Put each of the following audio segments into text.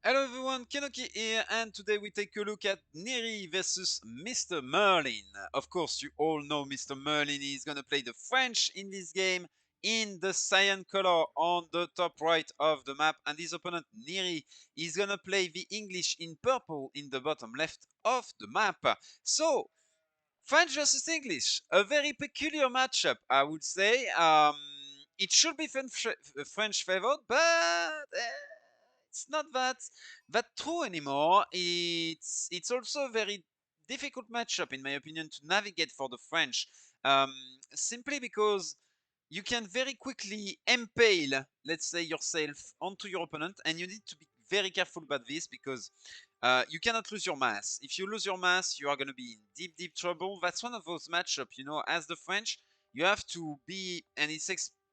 Hello everyone, Kenoki here, and today we take a look at Niriw versus Mr. Merlin. Of course, you all know Mr. Merlin is gonna play the French in this game in the cyan color on the top right of the map, and his opponent Niriw is gonna play the English in purple in the bottom left of the map. So, French versus English, a very peculiar matchup, I would say. It should be French favored, but it's not that true anymore. It's also a very difficult matchup, in my opinion, to navigate for the French, um, simply because you can very quickly impale, let's say, yourself onto your opponent, and you need to be very careful about this because you cannot lose your mass. If you lose your mass, you are going to be in deep, deep trouble. That's one of those matchups, as the French, you have to be, and it's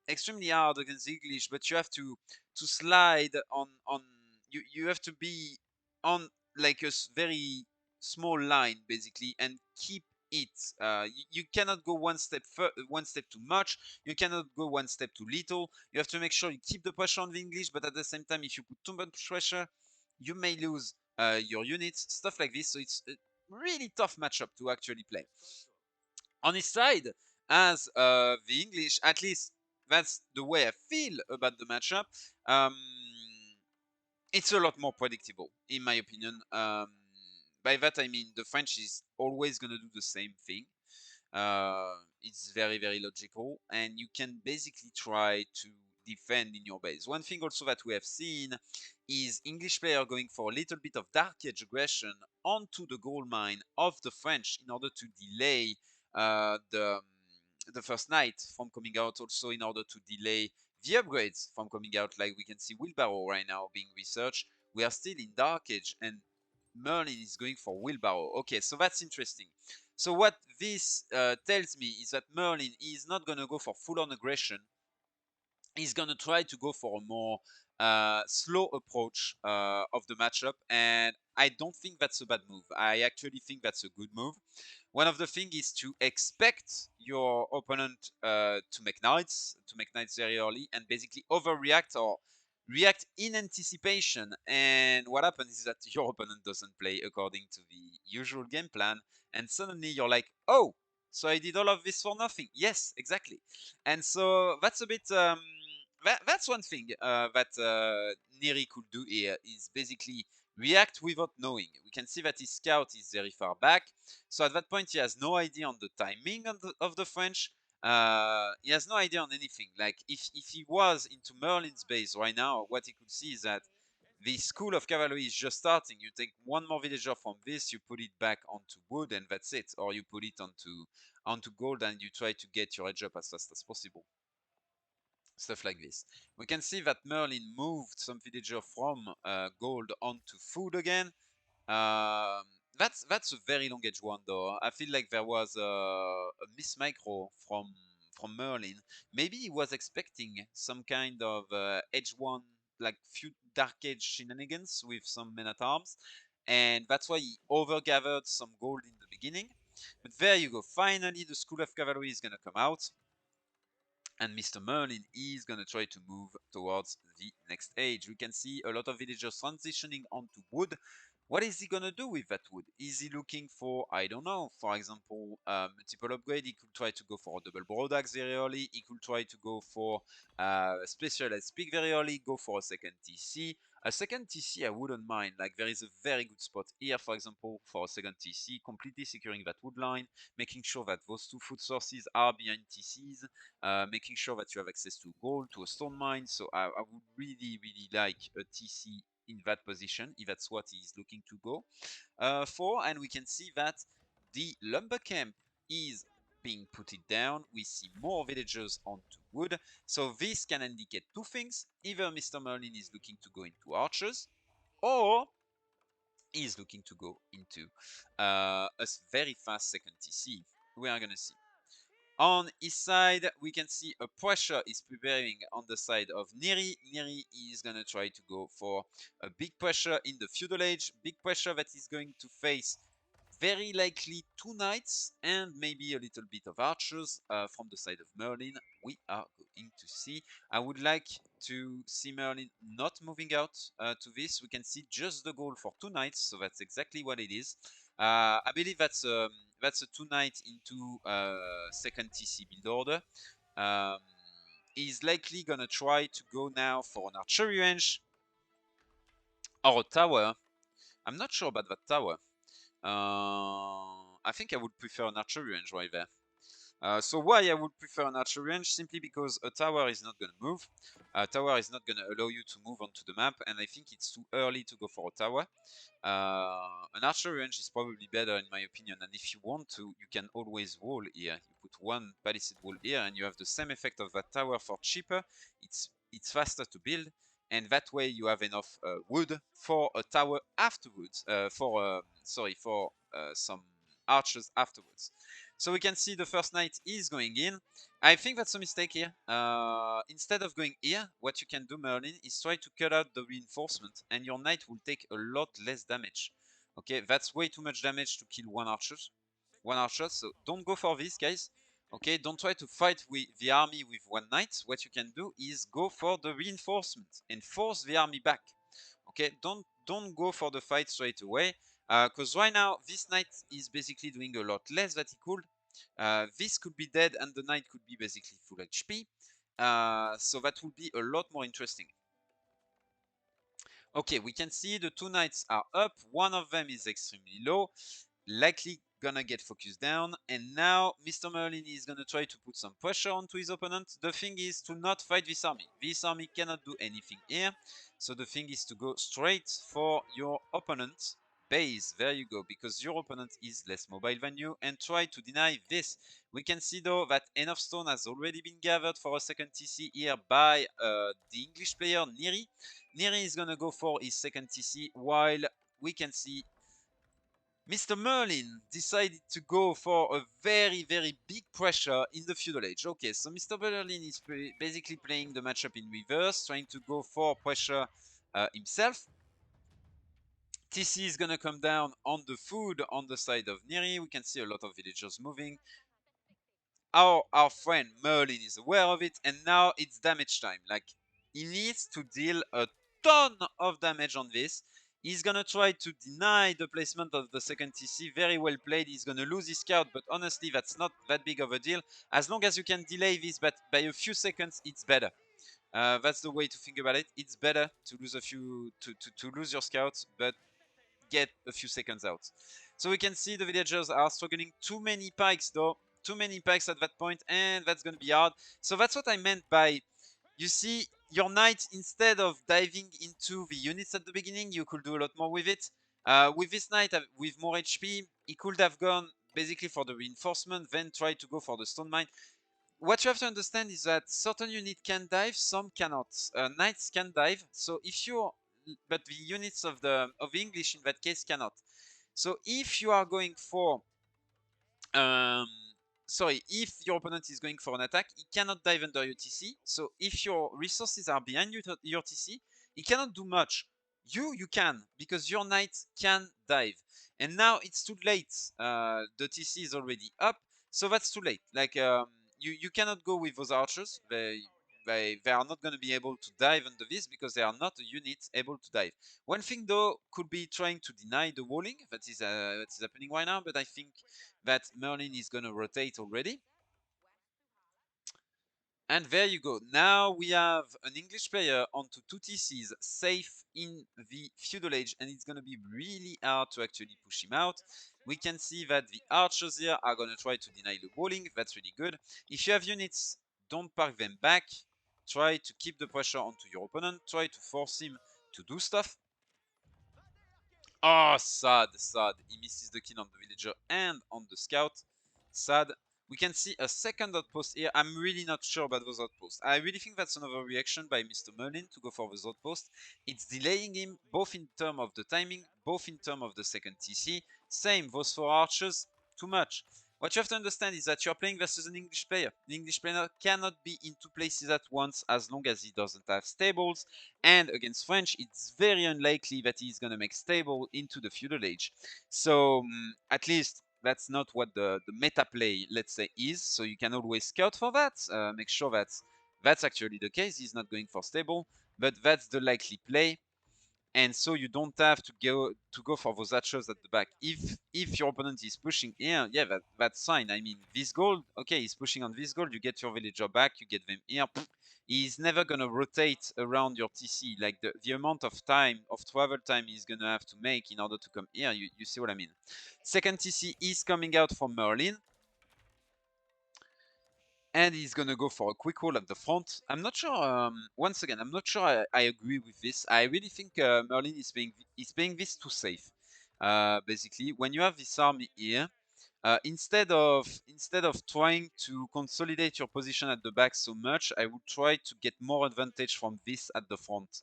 extremely hard against the English, but you have to slide on you have to be on like a very small line basically and keep it. You cannot go one step too much. You cannot go one step too little. You have to make sure you keep the pressure on the English, but at the same time, if you put too much pressure, you may lose your units, stuff like this. So it's a really tough matchup to actually play. On his side, as the English, at least that's the way I feel about the matchup. Um, it's a lot more predictable, in my opinion. By that I mean the French is always going to do the same thing. It's very, very logical, and you can basically try to defend in your base. One thing also that we have seen is English player going for a little bit of dark edge aggression onto the gold mine of the French in order to delay the first knight from coming out, also in order to delay the upgrades from coming out. Like we can see wheelbarrow right now being researched. We are still in dark edge, and Merlin is going for wheelbarrow. Okay, so that's interesting. So what this tells me is that Merlin is not going to go for full-on aggression. He's going to try to go for a more slow approach of the matchup, and I don't think that's a bad move. I actually think that's a good move. One of the things is to expect your opponent to make knights very early, and basically overreact or react in anticipation. And what happens is that your opponent doesn't play according to the usual game plan, and suddenly you're like, oh, so I did all of this for nothing. Yes, exactly. And so that's a bit that's one thing that Neri could do here is basically react without knowing. We can see that his scout is very far back, so at that point he has no idea on the timing of the French. He has no idea on anything. Like if he was into Merlin's base right now, what he could see is that the school of cavalry is just starting. You take one more villager from this, you put it back onto wood, and that's it. Or you put it onto gold, and you try to get your edge up as fast as possible. Stuff like this. We can see that Merlin moved some villager from gold onto food again. Um, that's a very long edge one though. I feel like there was a miss micro from Merlin. Maybe he was expecting some kind of edge one, like few dark edge shenanigans with some men at arms, and that's why he overgathered some gold in the beginning. But there you go. Finally, the School of Cavalry is gonna come out, and Mr. Merlin is going to try to move towards the next age. We can see a lot of villagers transitioning onto wood. What is he going to do with that wood? Is he looking for, I don't know, for example, multiple upgrade? He could try to go for a double broad axe very early. He could try to go for specialized pick very early, go for a second TC. A second TC I wouldn't mind. Like there is a very good spot here, for example, for a second TC, completely securing that wood line, making sure that those two food sources are behind TCs, making sure that you have access to gold, to a stone mine. So I would really, really like a TC in that position if that's what he's looking to go for. And we can see that the lumber camp is being put it down. We see more villagers onto wood. So this can indicate two things. Either Mr. Merlin is looking to go into archers, or is looking to go into a very fast second TC. We are going to see. On his side, we can see a pressure is preparing on the side of Niri. Niri is going to try to go for a big pressure in the feudal age. Big pressure that is going to face very likely two knights and maybe a little bit of archers from the side of Merlin. We are going to see. I would like to see Merlin not moving out to this. We can see just the goal for 2 knights, so that's exactly what it is. I believe that's a 2 knight into second TC build order. He's likely gonna try to go now for an archery range or a tower. I'm not sure about that tower. I think I would prefer an archery range right there. So why I would prefer an archery range? Simply because a tower is not going to move. A tower is not going to allow you to move onto the map, and I think it's too early to go for a tower. An archery range is probably better in my opinion, and if you want to, you can always wall here. You put one palisade wall here, and you have the same effect of that tower for cheaper. It's faster to build, and that way you have enough wood for a tower afterwards. For some archers afterwards. So we can see the first knight is going in. I think that's a mistake here. Instead of going here, what you can do, Merlin, is try to cut out the reinforcement, and your knight will take a lot less damage. Okay, that's way too much damage to kill one archer. So don't go for this, guys. Okay, don't try to fight with the army with one knight. What you can do is go for the reinforcement and force the army back. Okay, don't go for the fight straight away, because right now this knight is basically doing a lot less that he could. This could be dead and the knight could be basically full HP. So that would be a lot more interesting. Okay, we can see the 2 knights are up. One of them is extremely low, likely gonna get focused down, and now Mr. Merlin is gonna try to put some pressure onto his opponent. The thing is to not fight this army. This army cannot do anything here, so the thing is to go straight for your opponent's base. There you go, because your opponent is less mobile than you, and try to deny this. We can see though that enough stone has already been gathered for a second TC here by the English player Niriw. Niriw is gonna go for his second TC, while we can see Mr. Merlin decided to go for a very, very big pressure in the feudal age. Okay, so Mr. Merlin is basically playing the matchup in reverse, trying to go for pressure himself. TC is gonna come down on the food on the side of Niri. We can see a lot of villagers moving. Our friend Merlin is aware of it, and now it's damage time. Like, he needs to deal a ton of damage on this. He's gonna try to deny the placement of the second TC. Very well played. He's gonna lose his scout, but honestly, that's not that big of a deal. As long as you can delay this but by a few seconds, it's better. That's the way to think about it. It's better to lose a few to lose your scouts, but get a few seconds out. So we can see the villagers are struggling. Too many pikes though. Too many pikes at that point, and that's gonna be hard. So that's what I meant by, you see, your knight, instead of diving into the units at the beginning, you could do a lot more with it. With this knight with more HP, he could have gone basically for the reinforcement, then try to go for the stone mine. What you have to understand is that certain units can dive, some cannot. Knights can dive, so if you're, but the units of the English in that case cannot. So if you are going for um, if your opponent is going for an attack, he cannot dive under your TC. So if your resources are behind your TC, he cannot do much. You can, because your knight can dive. And now it's too late. The TC is already up, so that's too late. Like, you cannot go with those archers. They are not going to be able to dive under this because they are not a unit able to dive. One thing though could be trying to deny the walling that is happening right now, but I think that Merlin is going to rotate already. And there you go. Now we have an English player onto 2 TCs safe in the feudal age, and it's going to be really hard to actually push him out. We can see that the archers here are going to try to deny the walling. That's really good. If you have units, don't park them back. Try to keep the pressure onto your opponent. Try to force him to do stuff. Oh, sad. He misses the kill on the villager and on the scout. Sad. We can see a second outpost here. I'm really not sure about those outposts. I really think that's an overreaction by Mr. Merlin to go for those outposts. It's delaying him, both in terms of the timing, both in terms of the second TC. Same, those 4 archers, too much. What you have to understand is that you're playing versus an English player. The English player cannot be in 2 places at once as long as he doesn't have stables. And against French, it's very unlikely that he's going to make stable into the feudal age. So at least that's not what the meta play, let's say, is. So you can always scout for that. Make sure that That's actually the case. He's not going for stable, but that's the likely play. And so you don't have to go for those archers at the back. If your opponent is pushing here, yeah, that's fine. I mean, this gold, okay, he's pushing on this gold. You get your villager back. You get them here. He's never gonna rotate around your TC. Like the amount of time of travel time he's gonna have to make in order to come here. You see what I mean? Second TC is coming out from Merlin. And he's gonna go for a quick roll at the front. I'm not sure. Once again, I'm not sure I agree with this. I really think Merlin is playing this too safe. Basically, when you have this army here, instead of trying to consolidate your position at the back so much, I would try to get more advantage from this at the front.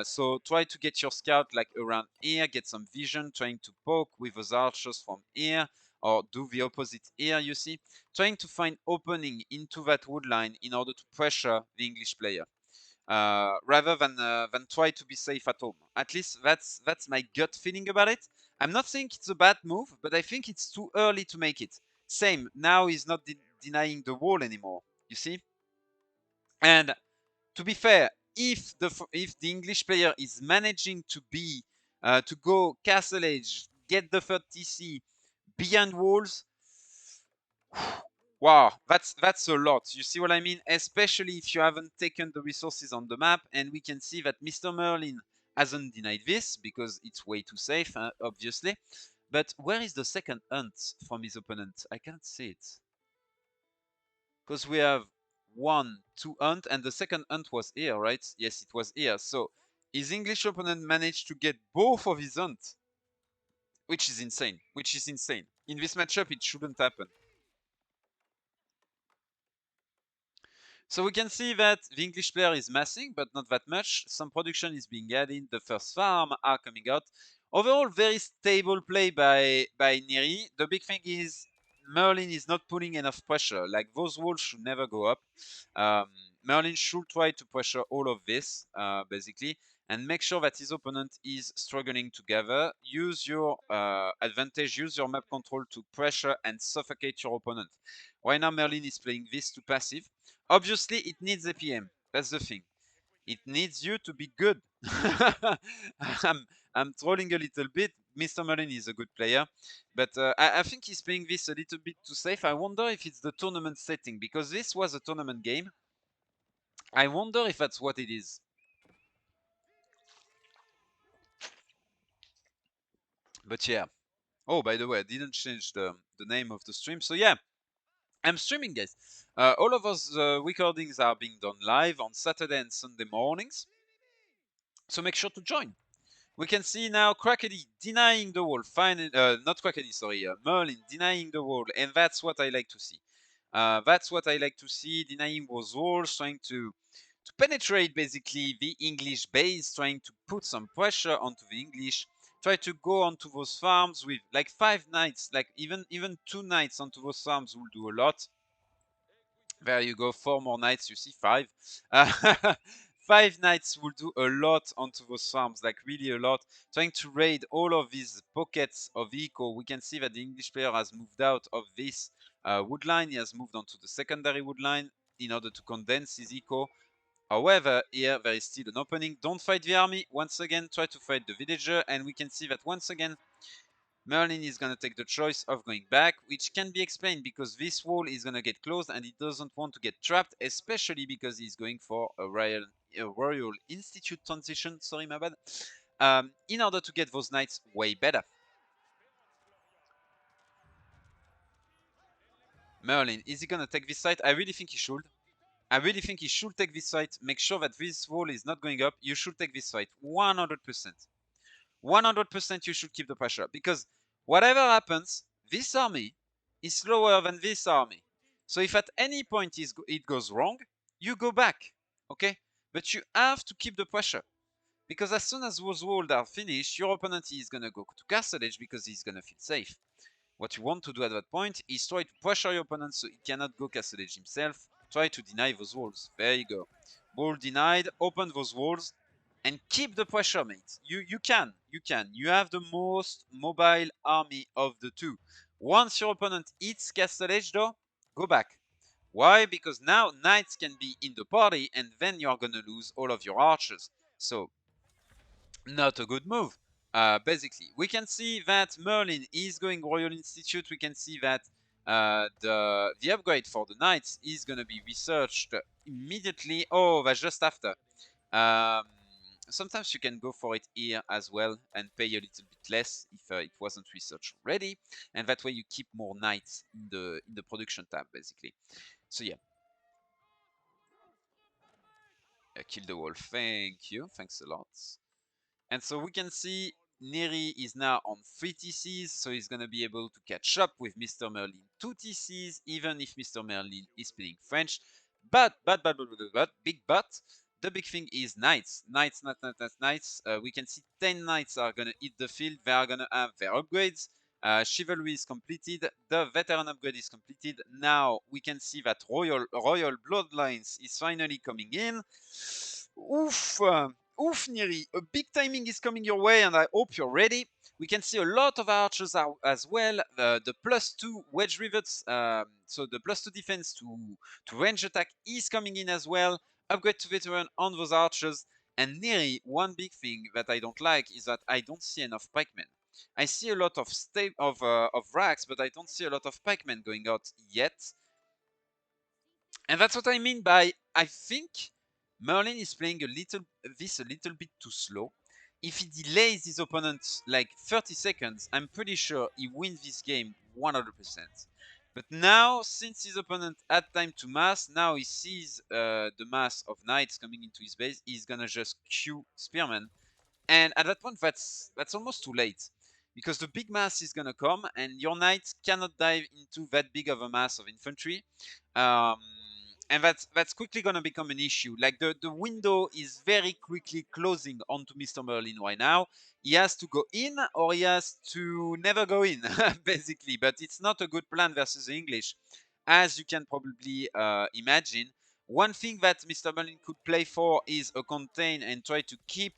So try to get your scout like around here, get some vision, trying to poke with those archers from here, or do the opposite here, you see? Trying to find opening into that wood line in order to pressure the English player. Rather than try to be safe at home. At least that's my gut feeling about it. I'm not saying it's a bad move, but I think it's too early to make it. Same, now he's not denying the wall anymore, you see? And to be fair, if the English player is managing to go castle age, get the third TC behind walls, wow, that's a lot. You see what I mean? Especially if you haven't taken the resources on the map, and we can see that Mr. Merlin hasn't denied this because it's way too safe, obviously. But where is the second hunt from his opponent? I can't see it. Because we have one, two hunt, and the second hunt was here, right? Yes, it was here. So his English opponent managed to get both of his hunt, which is insane. Which is insane. In this matchup, it shouldn't happen. So we can see that the English player is massing, but not that much. Some production is being added. The first farm are coming out. Overall, very stable play by Niriw. The big thing is Merlin is not putting enough pressure. Like those walls should never go up. Merlin should try to pressure all of this, basically, and make sure that his opponent is struggling together. Use your advantage, use your map control to pressure and suffocate your opponent. Right now, Merlin is playing this to passive. Obviously, it needs APM. That's the thing. It needs you to be good. I'm, I'm trolling a little bit. Mr. Merlin is a good player, but I think he's playing this a little bit too safe. I wonder if it's the tournament setting, because this was a tournament game. I wonder if that's what it is. But yeah. Oh, by the way, I didn't change the name of the stream. So yeah, I'm streaming, guys. All of us recordings are being done live on Saturday and Sunday mornings. So make sure to join. We can see now Crackedy denying the wall. Not Crackedy, sorry. Merlin denying the wall. And that's what I like to see. That's what I like to see. Denying those walls, trying to penetrate basically the English base, trying to put some pressure onto the English. Try to go onto those farms with like 5 knights, like even 2 knights onto those farms will do a lot. There you go, 4 more knights, you see, 5. 5 knights will do a lot onto those farms, like really a lot. Trying to raid all of these pockets of eco. We can see that the English player has moved out of this wood line. He has moved onto the secondary wood line in order to condense his eco. However, here there is still an opening. Don't fight the army. Once again, try to fight the villager. And we can see that once again, Merlin is going to take the choice of going back, which can be explained because this wall is going to get closed and he doesn't want to get trapped, especially because he's going for a Royal Institute transition, sorry, my bad, in order to get those knights way better. Merlin, is he going to take this site? I really think he should. I really think he should take this fight. Make sure that this wall is not going up. You should take this fight 100%. 100% you should keep the pressure because whatever happens, this army is slower than this army. So if at any point it goes wrong, you go back, okay? But you have to keep the pressure because as soon as those walls are finished, your opponent is going to go to castle edge because he's going to feel safe. What you want to do at that point is try to pressure your opponent so he cannot go castle edge himself. Try to deny those walls. There you go. Wall denied. Open those walls and keep the pressure, mate. You can. You have the most mobile army of the two. Once your opponent hits castle edge, though, go back. Why? Because now knights can be in the party, and then you're gonna lose all of your archers. So, not a good move. Basically, we can see that Merlin is going Royal Institute. We can see that the upgrade for the knights is gonna be researched immediately. Oh, that's just after. Um, Sometimes you can go for it here as well and pay a little bit less if it wasn't researched already, and that way you keep more knights in the production tab, basically. So yeah, kill the wall. Thank you. Thanks a lot. And so we can see Niri is now on 3 TCs, so he's going to be able to catch up with Mr. Merlin 2 TCs, even if Mr. Merlin is speaking French. But, big but, the big thing is knights. Knights. We can see 10 knights are going to hit the field. They are going to have their upgrades. Chivalry is completed. The veteran upgrade is completed. Now we can see that Royal Bloodlines is finally coming in. Oof. Oof, Niri, a big timing is coming your way, and I hope you're ready. We can see a lot of archers as well. The +2 wedge rivets, so the +2 defense to range attack is coming in as well. Upgrade to veteran on those archers. And Niri, one big thing that I don't like is that I don't see enough pikemen. I see a lot of racks, but I don't see a lot of pikemen going out yet. And that's what I mean by I think Merlin is playing a little bit too slow. If he delays his opponent like 30 seconds, I'm pretty sure he wins this game 100%. But now, since his opponent had time to mass, now he sees the mass of knights coming into his base, he's gonna just queue spearmen. And at that point, that's almost too late. Because the big mass is gonna come, and your knights cannot dive into that big of a mass of infantry. Um, and that's quickly going to become an issue. Like the window is very quickly closing onto Mr. Merlin right now. He has to go in or he has to never go in, basically. But it's not a good plan versus the English, as you can probably imagine. One thing that Mr. Merlin could play for is a contain and try to keep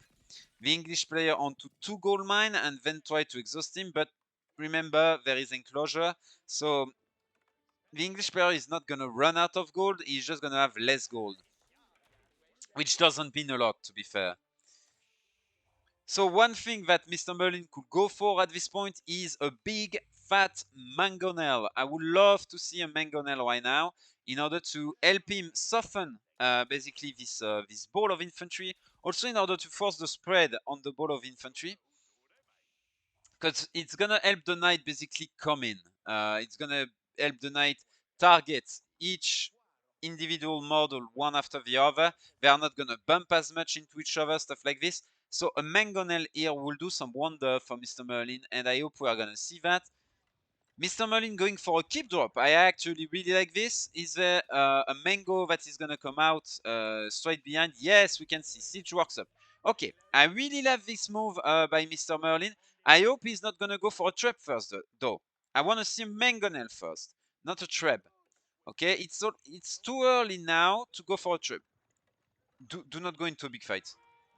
the English player onto 2 gold mine and then try to exhaust him. But remember, there is enclosure, so the English player is not going to run out of gold, he's just going to have less gold. Which doesn't mean a lot, to be fair. So one thing that Mr. Merlin could go for at this point is a big, fat mangonel. I would love to see a mangonel right now in order to help him soften basically this ball of infantry. Also in order to force the spread on the ball of infantry. Because it's gonna help the knight basically come in. It's gonna help the knight target each individual model one after the other. They are not gonna bump as much into each other, stuff like this. So a mangonel here will do some wonder for Mr. Merlin, and I hope we are gonna see that. Mr. Merlin going for a keep drop. I actually really like this. Is there a mango that is going to come out straight behind? Yes, we can see. Siege works up. Okay, I really love this move by Mr. Merlin. I hope he's not going to go for a trap first, though. I want to see a mangonel first, not a trap. Okay, it's too early now to go for a trap. Do not go into a big fight.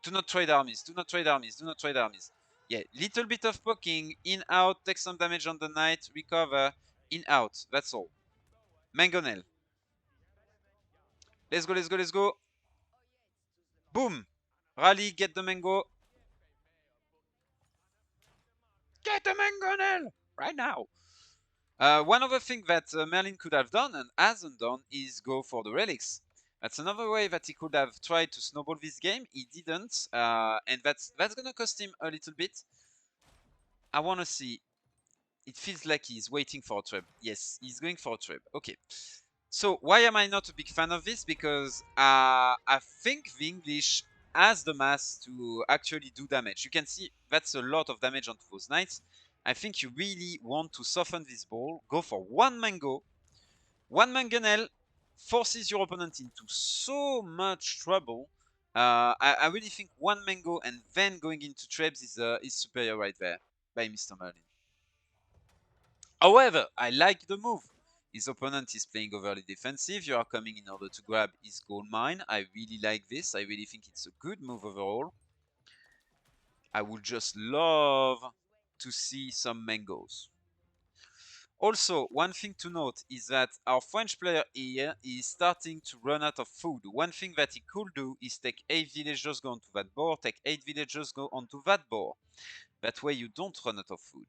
Do not trade armies. Do not trade armies. Do not trade armies. Yeah, little bit of poking, in, out, take some damage on the knight, recover, in, out. That's all. Mangonel. Let's go, let's go, let's go. Boom. Rally, get the mango. Get the mangonel right now. One other thing that Merlin could have done and hasn't done is go for the relics. That's another way that he could have tried to snowball this game. He didn't, and that's gonna cost him a little bit. I want to see. It feels like he's waiting for a trap. Yes, he's going for a trap. Okay. So why am I not a big fan of this? Because I think the English has the mass to actually do damage. You can see that's a lot of damage onto those knights. I think you really want to soften this ball. Go for one mango. One mangonel forces your opponent into so much trouble. I really think one mango and then going into traps is superior right there by Mr. Merlin. However, I like the move. His opponent is playing overly defensive. You are coming in order to grab his gold mine. I really like this. I really think it's a good move overall. I would just love to see some mangoes. Also, one thing to note is that our French player here is starting to run out of food. One thing that he could do is take 8 villagers, go onto that board, take 8 villagers, go onto that board. That way you don't run out of food.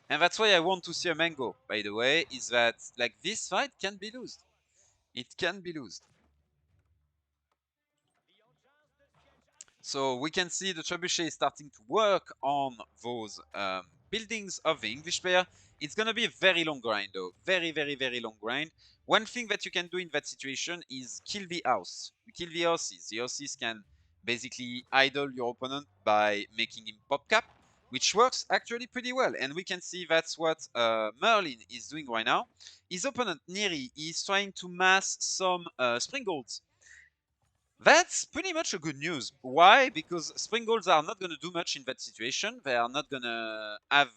And that's why I want to see a mango, by the way, is that like this fight can be lost. It can be lost. So we can see the trebuchet is starting to work on those buildings of the English player. It's going to be a very long grind though. Very, very, very long grind. One thing that you can do in that situation is kill the house. You kill the houses. The houses can basically idle your opponent by making him pop cap, which works actually pretty well. And we can see that's what Merlin is doing right now. His opponent, Niriw, is trying to mass some springolds. That's pretty much a good news. Why? Because springolds are not going to do much in that situation. They are not going to have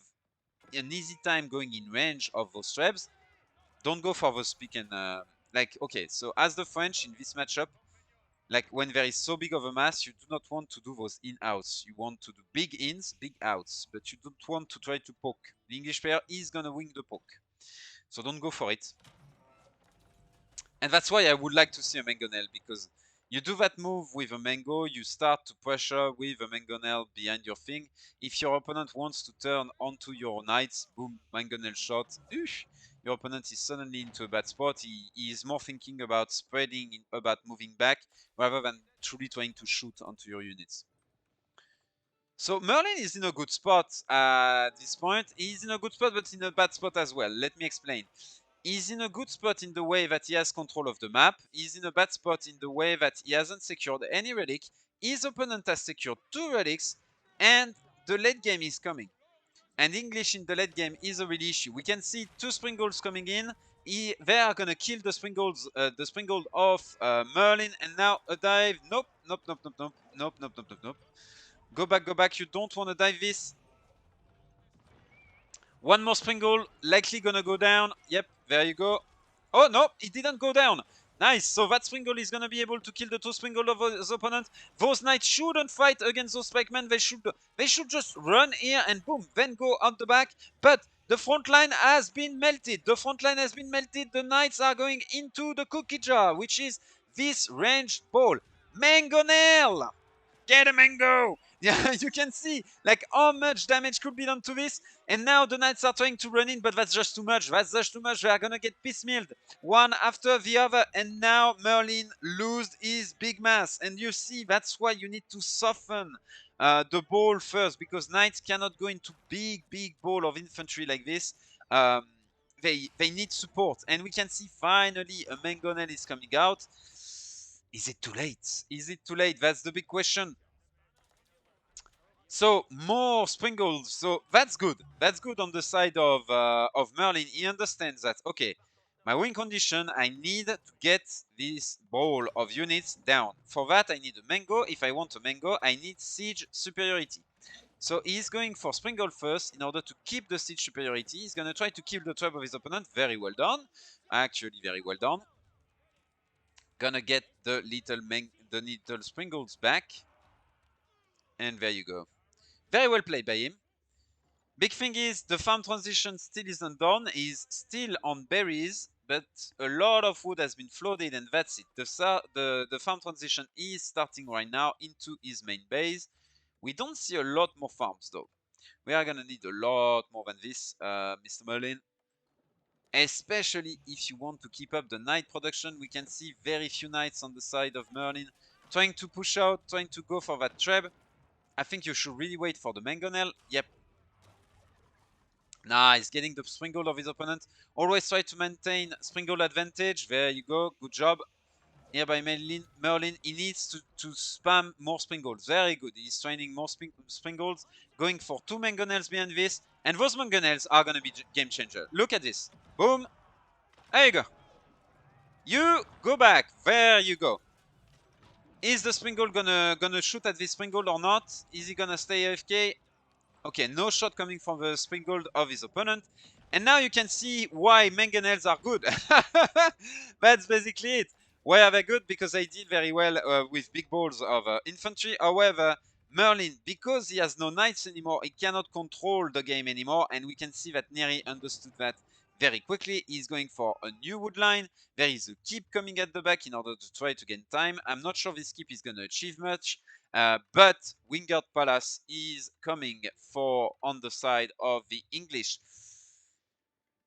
an easy time going in range of those trebs. Don't go for those pick and... like, okay, so as the French in this matchup, like when there is so big of a mass, you do not want to do those in-outs. You want to do big ins, big outs, but you don't want to try to poke. The English player is going to win the poke. So don't go for it. And that's why I would like to see a mangonel, because you do that move with a mango, you start to pressure with a mangonel behind your thing. If your opponent wants to turn onto your knights, boom, mangonel shot, oosh, your opponent is suddenly into a bad spot. He is more thinking about spreading, about moving back, rather than truly trying to shoot onto your units. So Merlin is in a good spot at this point. He's in a good spot, but in a bad spot as well. Let me explain. He's in a good spot in the way that he has control of the map. He's in a bad spot in the way that he hasn't secured any relic. His opponent has secured 2 relics, and the late game is coming. And English in the late game is a real issue. We can see 2 springolds coming in. They are gonna kill the springold of Merlin, and now a dive. Nope, nope, nope, nope, nope, nope, nope, nope, nope, nope. Go back, go back. You don't want to dive this. One more springle, likely gonna go down. Yep, there you go. Oh, no, it didn't go down. Nice, so that springle is gonna be able to kill the 2 springle of his opponent. Those knights shouldn't fight against those pikemen. They should just run here and boom, then go out the back. But the front line has been melted. The front line has been melted. The knights are going into the cookie jar, which is this ranged ball. Mangonel! Get a mango! Yeah, you can see like how much damage could be done to this. And now the knights are trying to run in, but that's just too much. That's just too much. They are gonna get piecemealed one after the other. And now Merlin loses his big mass. And you see, that's why you need to soften the ball first, because knights cannot go into big ball of infantry like this. They need support. And we can see finally a mangonel is coming out. Is it too late? Is it too late? That's the big question. So more springles. So that's good. That's good on the side of Merlin. He understands that, okay, my win condition, I need to get this ball of units down. For that, I need a mango. If I want a mango, I need siege superiority. So he's going for springle first in order to keep the siege superiority. He's going to try to kill the tribe of his opponent. Very well done. Actually, very well done. Gonna get the little springles back. And there you go. Very well played by him. Big thing is the farm transition still isn't done. He's still on berries, but a lot of wood has been flooded, and that's it. The farm transition is starting right now into his main base. We don't see a lot more farms though. We are gonna need a lot more than this, Mr. Merlin. Especially if you want to keep up the knight production. We can see very few knights on the side of Merlin trying to push out, trying to go for that treb. I think you should really wait for the mangonel. Yep. Nice, getting the springle of his opponent. Always try to maintain springle advantage. There you go, good job. Here by Merlin, he needs to spam more springles. Very good, he's training more springles. Going for 2 mangonels behind this. And those mangonels are going to be game changer. Look at this. Boom. There you go. You go back. There you go. Is the springle gonna shoot at this springle or not? Is he gonna stay AFK? Okay, no shot coming from the springald of his opponent. And now you can see why mangonels are good. That's basically it. Why are they good? Because they did very well with big balls of infantry. However, Merlin, because he has no knights anymore, he cannot control the game anymore, and we can see that Neri understood that very quickly. He's going for a new wood line. There is a keep coming at the back in order to try to gain time. I'm not sure this keep is going to achieve much, but Wingard Palace is coming for on the side of the English.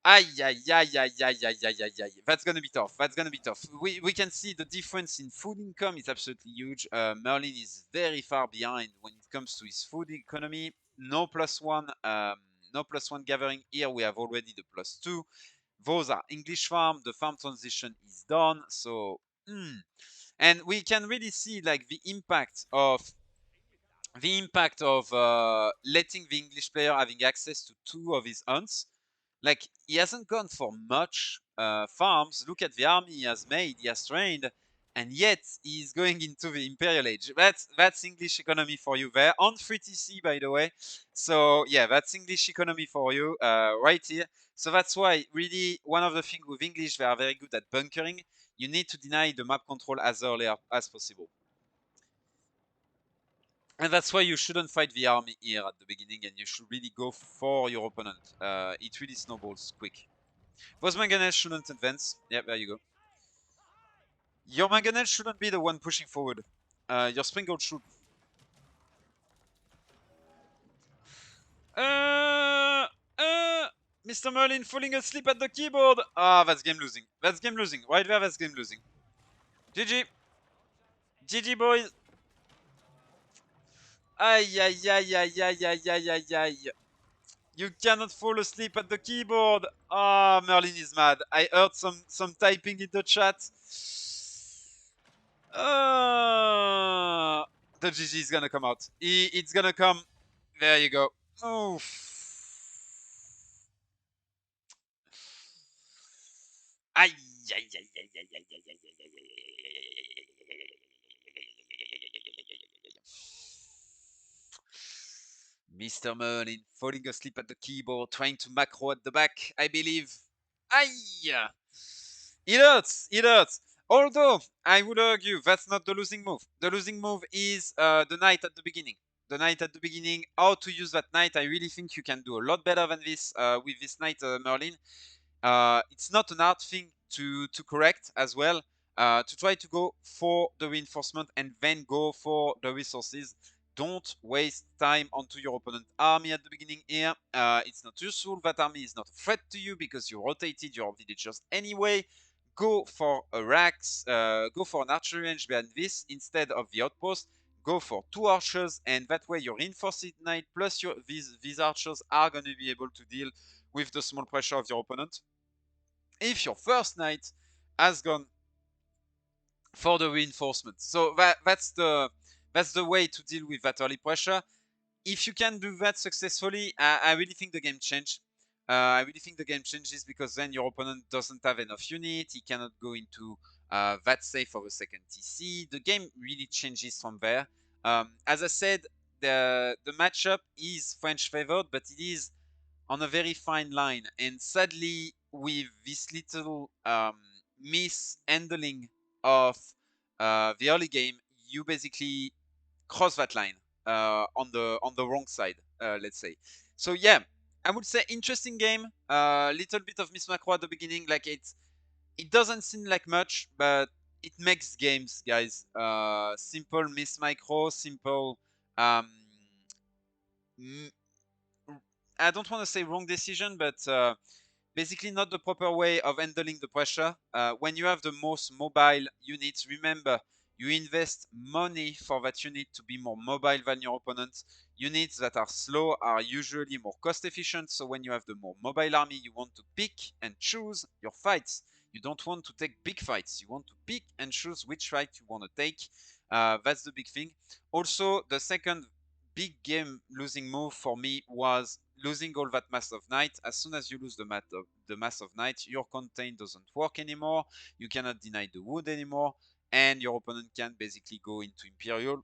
Aye, aye, aye, aye, aye, aye, aye, aye, aye. That's gonna be tough. That's gonna be tough. We can see the difference in food income is absolutely huge. Merlin is very far behind when it comes to his food economy. No +1, no +1 gathering. Here we have already the +2. Those are English farm. The farm transition is done. So, and we can really see like the impact of letting the English player having access to 2 of his hunts. Like, he hasn't gone for much farms. Look at the army he has made, he has trained, and yet he's going into the Imperial Age. That's English economy for you there. On 3TC, by the way. So, yeah, that's English economy for you right here. So that's why, really, one of the things with English, they are very good at bunkering. You need to deny the map control as early as possible. And that's why you shouldn't fight the army here at the beginning, and you should really go for your opponent. It really snowballs quick. Those mangonels shouldn't advance. Yep, there you go. Your mangonel shouldn't be the one pushing forward. Your springboard should. Uh, Mr. Merlin falling asleep at the keyboard. Ah, that's game losing. That's game losing. Right there, that's game losing. GG. GG, boys. Aïe, aïe, aïe, aïe, aïe, aïe, aïe, aïe, aïe. You cannot fall asleep at the keyboard. Ah, Merlin is mad. I heard some typing in the chat. The GG is gonna come out. It's gonna come. There you go. Oof. Aïe, aïe, aïe, aïe, aïe, aïe, aïe, aïe, aïe, Mr. Merlin falling asleep at the keyboard, trying to macro at the back, I believe. Aïe! It hurts, it hurts. Although, I would argue that's not the losing move. The losing move is the knight at the beginning. The knight at the beginning, how to use that knight, I really think you can do a lot better than this with this knight, Merlin. It's not an hard thing to correct as well. To try to go for the reinforcement and then go for the resources. Don't waste time onto your opponent army at the beginning here. It's not useful. That army is not a threat to you because you rotated your villagers anyway. Go for a Rax, go for an archery range behind this instead of the outpost. Go for 2 archers, and that way your reinforced knight plus these archers are going to be able to deal with the small pressure of your opponent. If your first knight has gone for the reinforcement, so that's the way to deal with that early pressure. If you can do that successfully, I really think the game changed. I really think the game changes because then your opponent doesn't have enough unit. He cannot go into that safe of a second TC. The game really changes from there. As I said, the matchup is French favored, but it is on a very fine line. And sadly, with this little mishandling of the early game, you basically cross that line on the wrong side, let's say. So yeah, I would say interesting game. Little bit of miss macro at the beginning, like it doesn't seem like much, but it makes games, guys. Simple miss micro, simple. I don't want to say wrong decision, but basically not the proper way of handling the pressure. When you have the most mobile units, remember, you invest money for that unit to be more mobile than your opponent. Units that are slow are usually more cost efficient, so when you have the more mobile army, you want to pick and choose your fights. You don't want to take big fights. You want to pick and choose which fight you want to take. That's the big thing. Also, the second big game losing move for me was losing all that mass of knight. As soon as you lose the mass of knight, your contain doesn't work anymore. You cannot deny the wood anymore, and your opponent can basically go into Imperial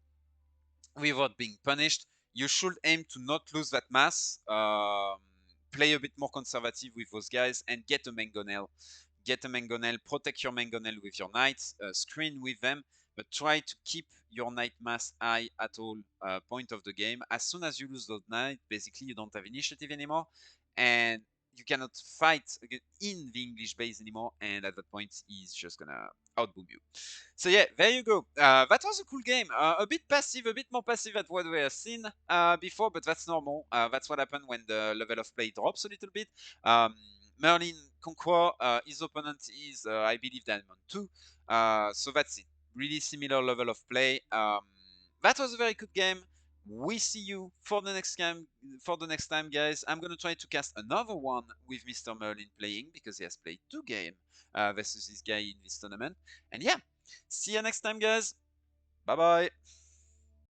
without being punished. You should aim to not lose that mass. Play a bit more conservative with those guys and get a mangonel. Get a mangonel, protect your mangonel with your knights, screen with them, but try to keep your knight mass high at all point of the game. As soon as you lose those knight, basically you don't have initiative anymore, and you cannot fight in the English base anymore, and at that point he's just gonna outboom you. So yeah, there you go. That was a cool game. A bit passive, a bit more passive at what we have seen before, but that's normal. That's what happened when the level of play drops a little bit. Merlin Conqueror, his opponent is, I believe, Diamond 2. So that's it. Really similar level of play. That was a very good game. We see you for the next game. For the next time, guys. I'm gonna try to cast another one with Mr. Merlin playing because he has played 2 games versus this guy in this tournament. And yeah, see you next time, guys. Bye bye.